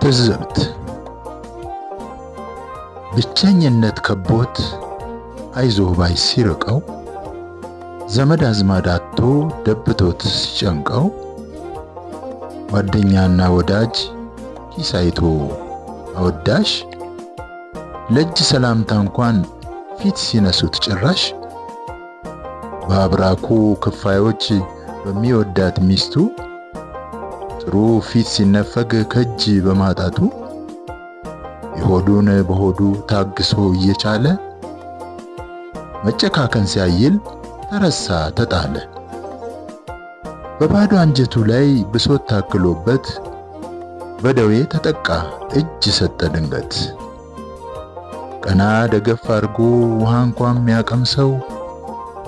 ትዝብት ብቸኝነት ከቦት አይዞህ ባይ ሲርቀው ዘመድ አዝማድ አጥቶ ደብቶት ሲጨንቀው ጓደኛና ወዳጅ ኪስ አይቶ አወዳሽ ለእጅ ሰላምታ እንኳን ፊት ሲነሱት ጭራሽ በአብራኩ ክፋዮች በሚወዳት ሚስቱ ጥሩ ፊት ሲነፈግ ከእጅ በማጣቱ የሆዱን በሆዱ ታግሶ እየቻለ መጨካከን ሲያይል ተረሳ ተጣለ። በባዶ አንጀቱ ላይ ብሶት ታክሎበት በደዌ ተጠቃ እጅ ሰጠ ድንገት። ቀና ደገፍ አድርጎ ውሃ እንኳን የሚያቀምሰው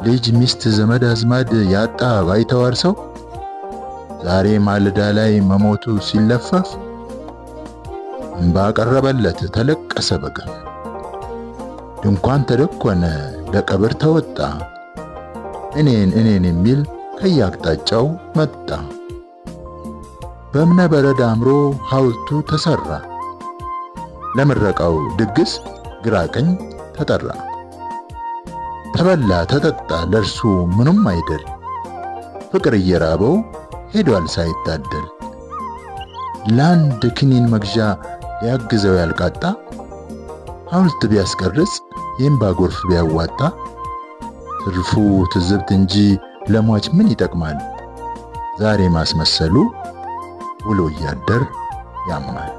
ልጅ ሚስት ዘመድ አዝማድ ያጣ ባይተዋር ሰው ዛሬ ማለዳ ላይ መሞቱ ሲለፈፍ እንባ ቀረበለት ተለቀሰ በገፍ። ድንኳን ተደኮነ ለቀብር ተወጣ እኔን የሚል ከያቅጣጫው መጣ። በእምነ በረድ አምሮ ሐውልቱ ተሰራ ለምረቃው ድግስ ግራ ቀኝ ተጠራ። ተበላ ተጠጣ ለርሱ ምንም አይደል ፍቅር እየራበው ሄዷል ሳይታደል። ለአንድ ክኒን መግዣ ሊያግዘው ያልቃጣ ሐውልት ቢያስቀርጽ የእምባ ጎርፍ ቢያዋጣ ትርፉ ትዝብት እንጂ ለሟች ምን ይጠቅማል? ዛሬ ማስመሰሉ ውሎ እያደር ያማል።